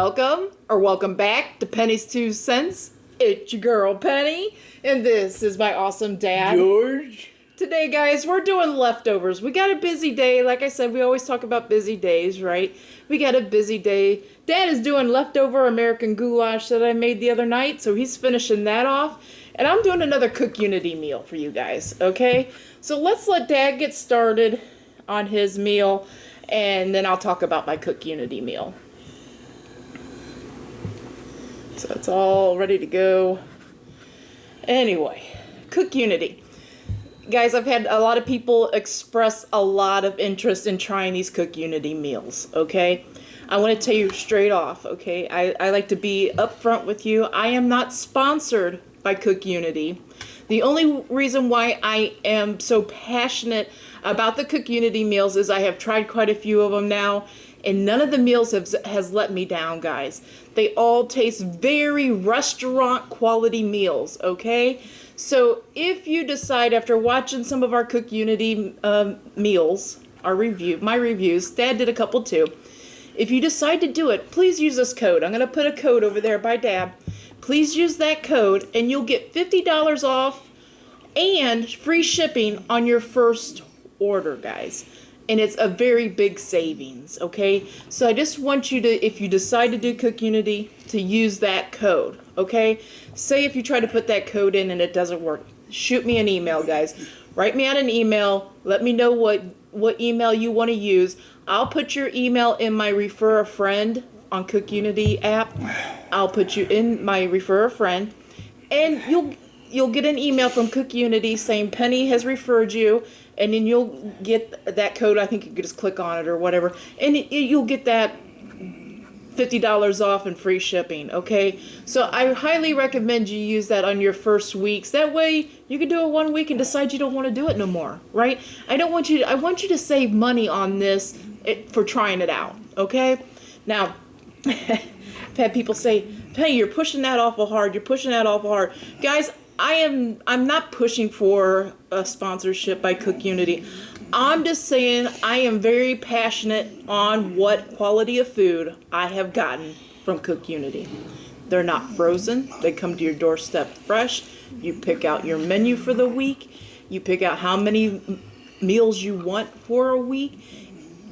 Welcome back to Penny's 2 Cents. It's your girl Penny, and this is my awesome dad, George. Today, guys, we're doing leftovers. We got a busy day. Like I said, we always talk about busy days, right? We got a busy day. Dad is doing leftover American goulash that I made the other night, so he's finishing that off. And I'm doing another CookUnity meal for you guys, okay? So let's let Dad get started on his meal, and then I'll talk about my CookUnity meal. So it's all ready to go. Anyway, CookUnity. Guys, I've had a lot of people express a lot of interest in trying these CookUnity meals, okay? I want to tell you straight off, okay? I like to be upfront with you. I am not sponsored by CookUnity. The only reason why I am so passionate about the CookUnity meals is I have tried quite a few of them now, and none of the meals has let me down, guys. They all taste very restaurant quality meals, okay? So if you decide after watching some of our CookUnity meals, my reviews, Dad did a couple too. If you decide to do it, please use this code. I'm going to put a code over there by Dad. Please use that code and you'll get $50 off and free shipping on your first order, guys. And it's a very big savings, okay? So I just want you to, if you decide to do CookUnity, to use that code, okay? Say if you try to put that code in and it doesn't work, shoot me an email, guys. Write me out an email. Let me know what email you want to use. I'll put your email in my Refer a Friend on CookUnity app. I'll put you in my Refer a Friend, and you'll get an email from CookUnity saying Penny has referred you, and then you'll get that code. I think you could just click on it or whatever, and you'll get that $50 off and free shipping, okay? So I highly recommend you use that on your first weeks. That way you can do it 1 week and decide you don't want to do it no more, right? I want you to save money on this for trying it out, okay? Now, I've had people say, hey, you're pushing that awful hard. You're pushing that awful hard. Guys, I'm not pushing for a sponsorship by CookUnity. I'm just saying I am very passionate on what quality of food I have gotten from CookUnity. They're not frozen. They come to your doorstep fresh. You pick out your menu for the week. You pick out how many meals you want for a week.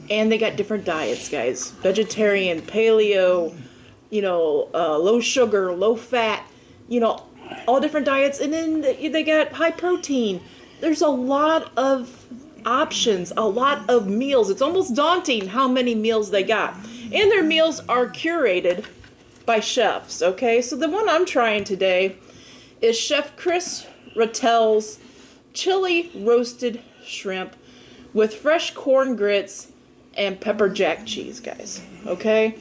And they got different diets, guys. Vegetarian, paleo, low sugar, low fat, all different diets. And then they got high protein. There's a lot of options, a lot of meals. It's almost daunting how many meals they got. And their meals are curated by chefs, okay? So the one I'm trying today is Chef Chris Ratel's chili roasted shrimp with fresh corn grits and pepper jack cheese, guys, okay?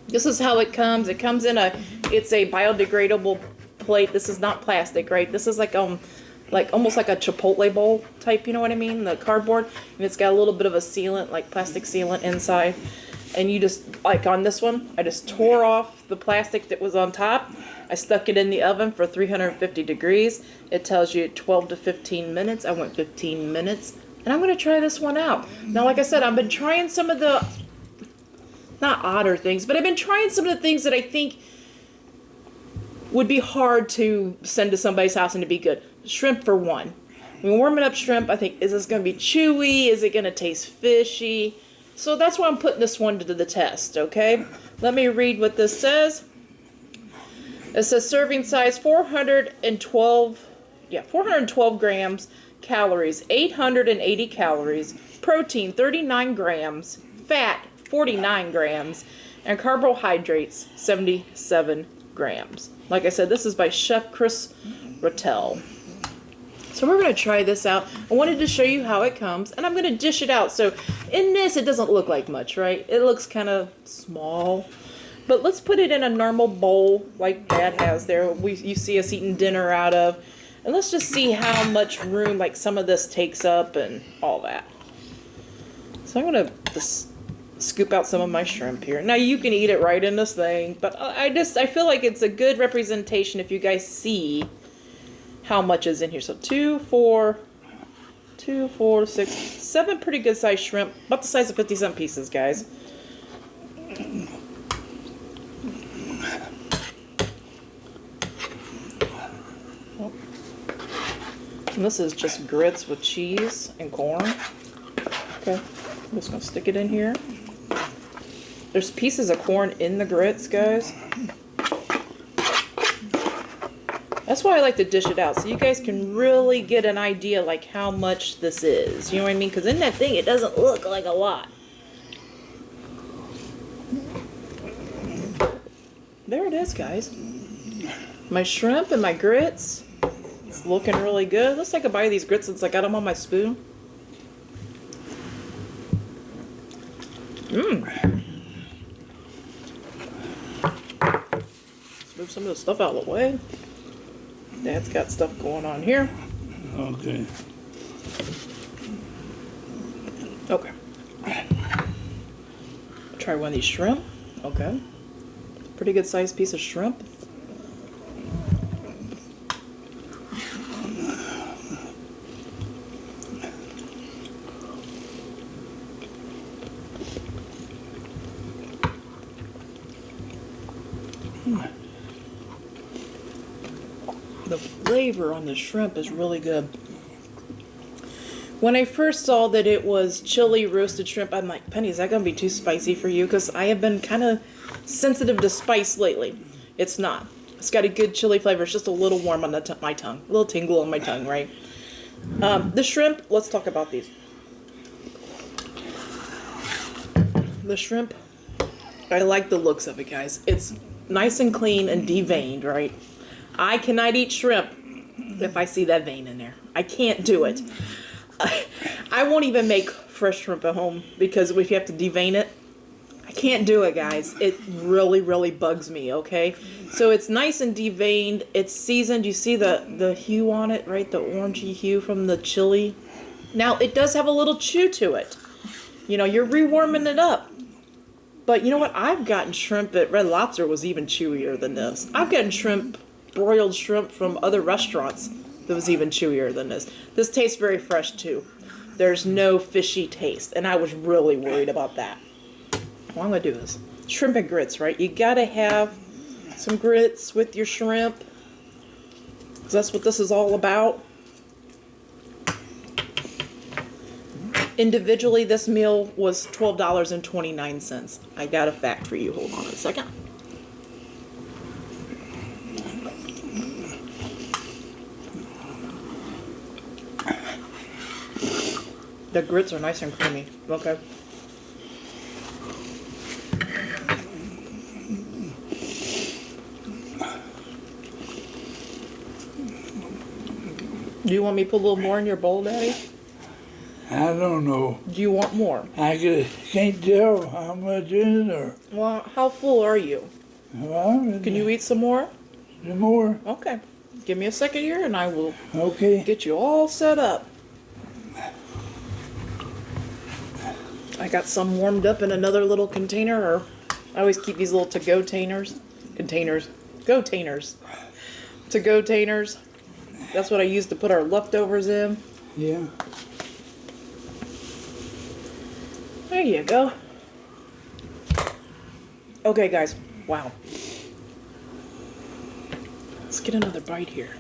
This is how it comes. It comes in it's a biodegradable plate. This is not plastic, right? This is like almost like a Chipotle bowl type, you know what I mean? The cardboard, and it's got a little bit of a sealant, like plastic sealant inside. And you just, like on this one, I just tore off the plastic that was on top. I stuck it in the oven for 350 degrees. It tells you 12 to 15 minutes. I went 15 minutes. And I'm going to try this one out. Now, like I said, I've been trying some of the, not odder things, but I've been trying some of the things that I think would be hard to send to somebody's house and to be good. Shrimp for one. When warming up shrimp, I think, is this going to be chewy? Is it going to taste fishy? So that's why I'm putting this one to the test, okay? Let me read what this says. It says serving size 412 grams, calories 880 calories, protein 39 grams, fat 49 grams, and carbohydrates 77 grams. Like I said, this is by Chef Chris Ratel. So we're going to try this out. I wanted to show you how it comes, and I'm going to dish it out. So in this, it doesn't look like much, right? It looks kind of small. But let's put it in a normal bowl like Dad has there. You see us eating dinner out of. And let's just see how much room like some of this takes up and all that. So I'm going to scoop out some of my shrimp here. Now you can eat it right in this thing, but I feel like it's a good representation if you guys see how much is in here. So 2, 4, 6, 7 pretty good sized shrimp, about the size of 50-cent pieces, guys. this is just grits with cheese and corn. Okay, I'm just gonna stick it in here. There's pieces of corn in the grits, guys. That's why I like to dish it out, so you guys can really get an idea like how much this is. You know what I mean? Because in that thing, it doesn't look like a lot. There it is, guys. My shrimp and my grits. It's looking really good. Let's take a bite of these grits since I got them on my spoon. Mmm. Let's move some of the stuff out of the way. Dad's got stuff going on here. Okay. Okay. Try one of these shrimp. Okay. Pretty good sized piece of shrimp. The flavor on the shrimp is really good. When I first saw that it was chili roasted shrimp, I'm like, Penny, is that going to be too spicy for you? Because I have been kind of sensitive to spice lately. It's not. It's got a good chili flavor. It's just a little warm on my tongue. A little tingle on my tongue, right? The shrimp, let's talk about these. The shrimp, I like the looks of it, guys. It's nice and clean and deveined, right? I cannot eat shrimp if I see that vein in there. I can't do it. I won't even make fresh shrimp at home because if you have to devein it, I can't do it, guys. It really, really bugs me, okay? So it's nice and deveined. It's seasoned. You see the hue on it, right? The orangey hue from the chili. Now, it does have a little chew to it. You know, you're rewarming it up. But you know what? I've gotten shrimp at Red Lobster was even chewier than this. I've gotten shrimp, broiled shrimp from other restaurants that was even chewier than this. This tastes very fresh too. There's no fishy taste, and I was really worried about that. Well, I'm gonna do this. Shrimp and grits, right? You gotta have some grits with your shrimp, 'cause that's what this is all about. Individually, this meal was $12.29. I got a fact for you. Hold on a second. The grits are nice and creamy. Okay. Do you want me to put a little more in your bowl, Daddy? I don't know. Do you want more? I can't tell how much is there. Well, how full are you? Well, Can you eat some more? some more? Okay. Give me a second here and I will Okay. get you all set up. I got some warmed up in another little container, or I always keep these little to-go containers. To-go containers. That's what I use to put our leftovers in. Yeah. There you go. Okay, guys. Wow. Let's get another bite here.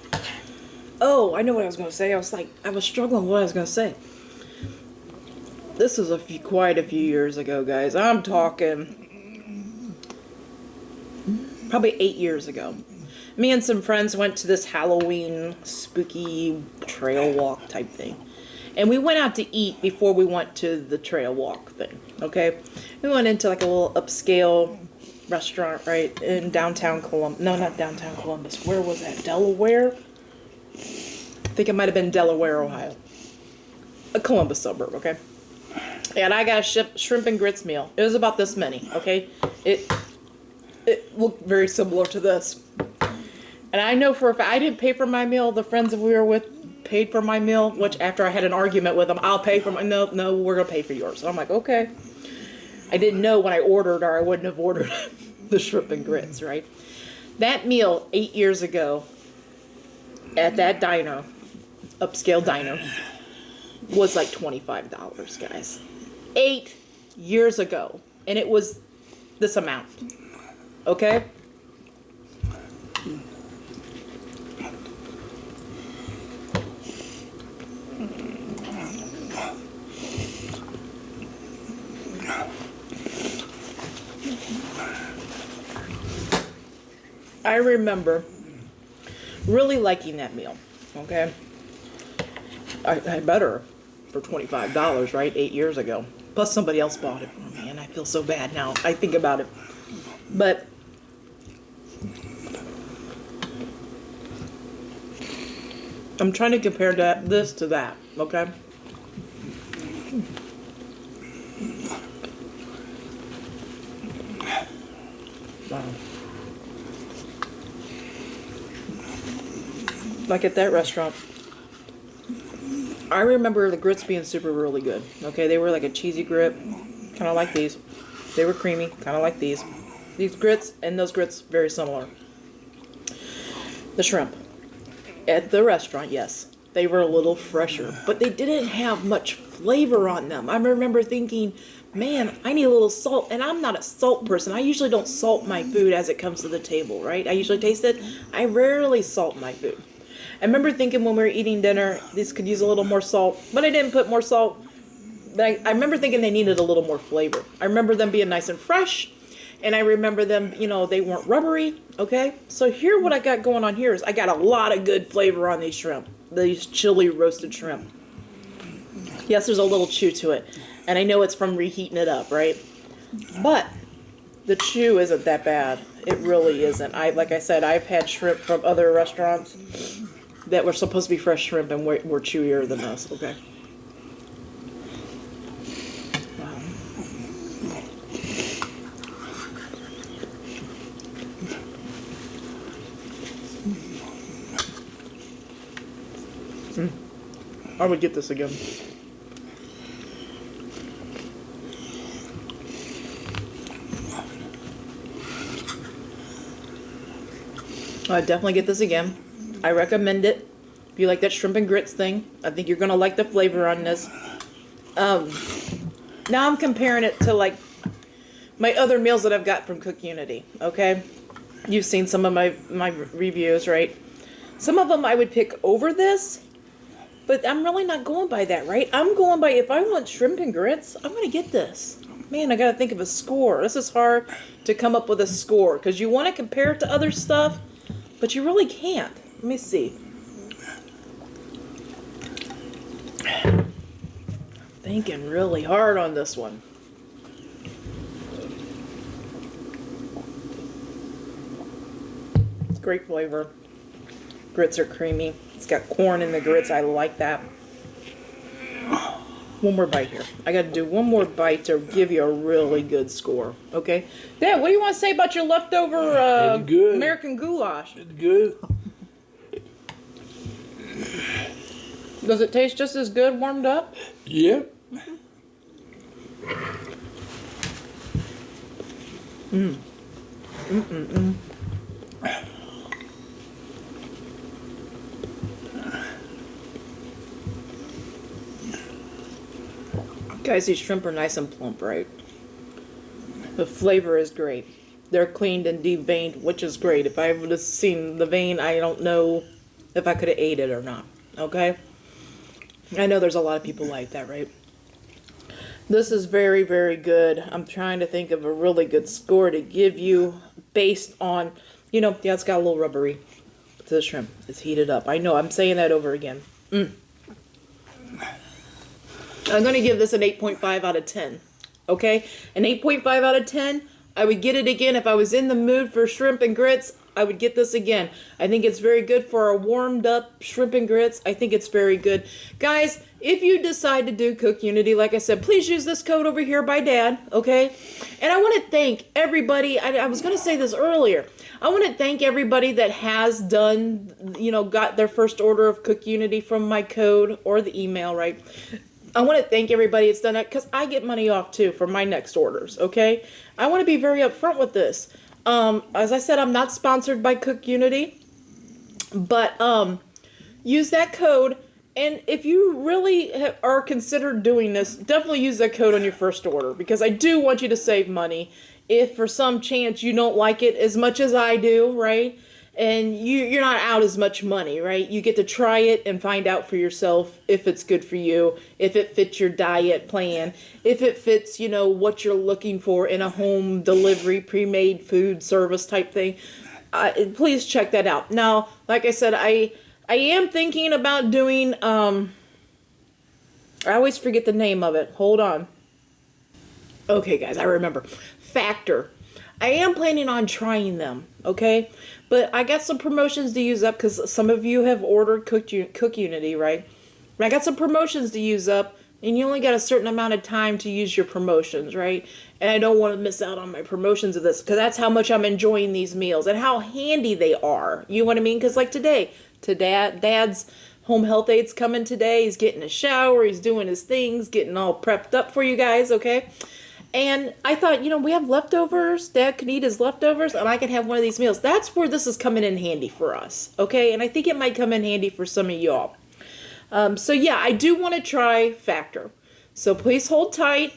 Oh, I know what I was going to say. I was struggling what I was going to say. This is quite a few years ago, guys. I'm talking probably 8 years ago. Me and some friends went to this Halloween spooky trail walk type thing. And we went out to eat before we went to the trail walk thing, okay? We went into like a little upscale restaurant, right, in downtown Columbus. No, not downtown Columbus. Where was that? Delaware? I think it might have been Delaware, Ohio. A Columbus suburb, okay? And I got a shrimp and grits meal. It was about this many, okay? It looked very similar to this. And I know for a fact, I didn't pay for my meal. The friends that we were with paid for my meal, which after I had an argument with them, I'll pay for my, no, we're going to pay for yours. So I'm like, okay. I didn't know when I ordered, or I wouldn't have ordered the shrimp and grits, right? That meal 8 years ago at that diner, upscale diner, was like $25, guys. 8 years ago. And it was this amount. Okay? I remember really liking that meal. Okay, I better for $25, right? 8 years ago. Plus somebody else bought it for me, and I feel so bad now. I think about it, but I'm trying to compare this to that. Okay. Wow. Like at that restaurant, I remember the grits being super really good. Okay, they were like a cheesy grit, kind of like these. They were creamy, kind of like these. These grits and those grits, very similar. The shrimp at the restaurant, yes, they were a little fresher, but they didn't have much flavor on them. I remember thinking, man, I need a little salt, and I'm not a salt person. I usually don't salt my food as it comes to the table, right? I usually taste it. I rarely salt my food. I remember thinking when we were eating dinner, these could use a little more salt, but I didn't put more salt. But I remember thinking they needed a little more flavor. I remember them being nice and fresh, and I remember them, you know, they weren't rubbery, okay? So here, what I got going on here is I got a lot of good flavor on these shrimp, these chili roasted shrimp. Yes, there's a little chew to it, and I know it's from reheating it up, right? But the chew isn't that bad. It really isn't. Like I said, I've had shrimp from other restaurants that were supposed to be fresh shrimp and were chewier than this, okay? Wow. I would get this again. I'd definitely get this again. I recommend it. If you like that shrimp and grits thing, I think you're gonna like the flavor on this. Now I'm comparing it to like my other meals that I've got from CookUnity. Okay, you've seen some of my reviews, right? Some of them I would pick over this, but I'm really not going by that, right? I'm going by, if I want shrimp and grits, I'm gonna get this. Man, I gotta think of a score. This is hard to come up with a score because you want to compare it to other stuff, but you really can't. Let me see. Thinking really hard on this one. It's great flavor. Grits are creamy. It's got corn in the grits. I like that. One more bite here. I got to do one more bite to give you a really good score. Okay? Dad, what do you want to say about your leftover American goulash? It's good. Does it taste just as good warmed up? Yep. Guys, these shrimp are nice and plump, right? The flavor is great. They're cleaned and deveined, which is great. If I would have seen the vein, I don't know if I could have ate it or not. Okay? I know there's a lot of people like that, right? This is very, very good. I'm trying to think of a really good score to give you based on, you know, yeah, it's got a little rubbery to the shrimp. It's heated up. I know, I'm saying that over again. I'm going to give this an 8.5 out of 10. Okay? An 8.5 out of 10. I would get it again if I was in the mood for shrimp and grits. I would get this again. I think it's very good for a warmed up shrimp and grits. I think it's very good. Guys, if you decide to do CookUnity, like I said, please use this code over here by Dad, okay? And I want to thank everybody. I was going to say this earlier. I want to thank everybody that has done, you know, got their first order of CookUnity from my code or the email, right? I want to thank everybody that's done that because I get money off too for my next orders, okay? I want to be very upfront with this. As I said, I'm not sponsored by CookUnity, but use that code. And if you really are considered doing this, definitely use that code on your first order because I do want you to save money. If for some chance you don't like it as much as I do, right? And you're not out as much money, right? You get to try it and find out for yourself if it's good for you, if it fits your diet plan, if it fits, you know, what you're looking for in a home delivery, pre-made food service type thing. please check that out. Now, like I said, I am thinking about doing, I always forget the name of it. Hold on. Okay, guys, I remember. Factor. I am planning on trying them, okay? But I got some promotions to use up because some of you have ordered CookUnity, right? I got some promotions to use up, and you only got a certain amount of time to use your promotions, right? And I don't want to miss out on my promotions of this because that's how much I'm enjoying these meals and how handy they are. You know what I mean? Because like today, Dad's home health aid's coming today. He's getting a shower. He's doing his things, getting all prepped up for you guys, okay? And I thought, you know, we have leftovers. Dad could eat his leftovers, and I could have one of these meals. That's where this is coming in handy for us, okay? And I think it might come in handy for some of y'all. So yeah, I do want to try Factor. So please hold tight.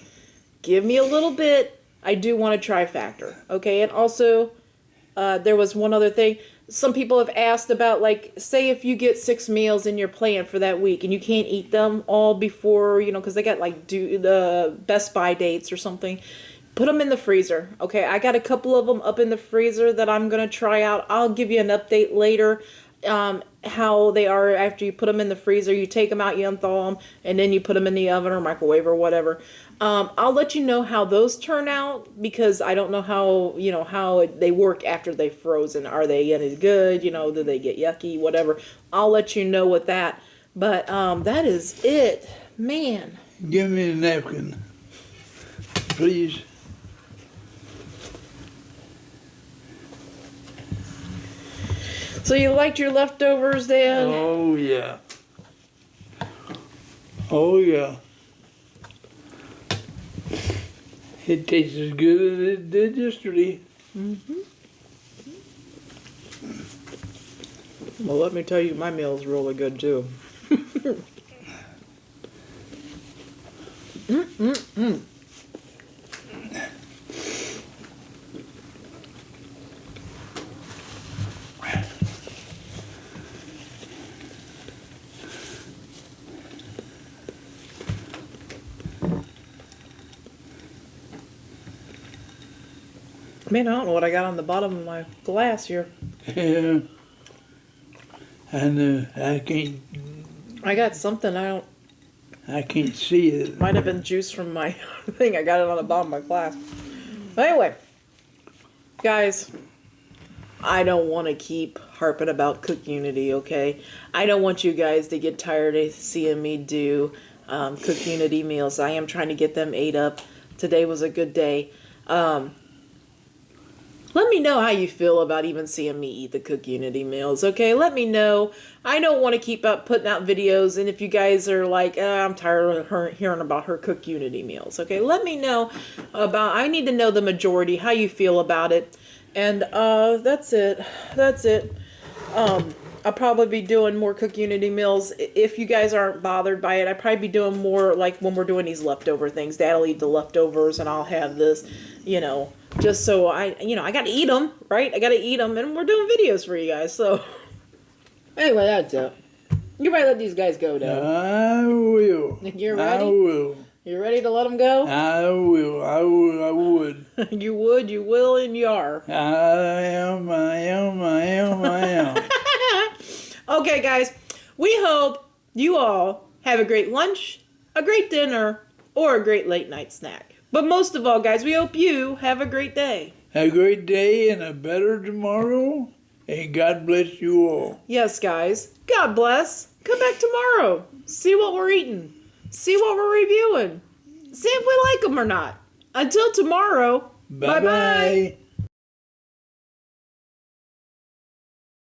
Give me a little bit. I do want to try Factor, okay? And also, there was one other thing. Some people have asked about, like, say if you get 6 meals in your plan for that week and you can't eat them all before, you know, because they got, like, the Best Buy dates or something. Put them in the freezer, okay? I got a couple of them up in the freezer that I'm going to try out. I'll give you an update later how they are after you put them in the freezer. You take them out, you unthaw them, and then you put them in the oven or microwave or whatever. I'll let you know how those turn out because I don't know how, you know, how they work after they've frozen. Are they any good? You know, do they get yucky? Whatever. I'll let you know with that. But that is it. Man. Give me a napkin, please. So you liked your leftovers, Dad? Oh, yeah. Oh, yeah. It tastes as good as it did yesterday. Mm-hmm. Well, let me tell you, my meal's really good, too. Mm-mm-mm. Man, I don't know what I got on the bottom of my glass here. Yeah. And I I got something, can't see it. might have been juice from my thing. I got it on the bottom of my glass. But anyway, guys, I don't want to keep harping about CookUnity, okay? I don't want you guys to get tired of seeing me do CookUnity meals. I am trying to get them ate up. Today was a good day. Let me know how you feel about even seeing me eat the CookUnity meals, okay? Let me know. I don't want to keep putting out videos, and if you guys are like, I'm tired of hearing about her CookUnity meals, okay? Let me know about, I need to know the majority, how you feel about it. And that's it. That's it. I'll probably be doing more CookUnity meals. If you guys aren't bothered by it, I'll probably be doing more like when we're doing these leftover things. Dad'll eat the leftovers, and I'll have this, you know, just so I got to eat them, right? I got to eat them, and we're doing videos for you guys. So, anyway, that's it. You might let these guys go, Dad. I will. You're ready? I will. You ready to let them go? I will. I will. I would. You would, you will, and you are. I am. Okay, guys, we hope you all have a great lunch, a great dinner, or a great late night snack. But most of all, guys, we hope you have a great day. A great day and a better tomorrow. And God bless you all. Yes, guys. God bless. Come back tomorrow. See what we're eating. See what we're reviewing. See if we like them or not. Until tomorrow. Bye-bye.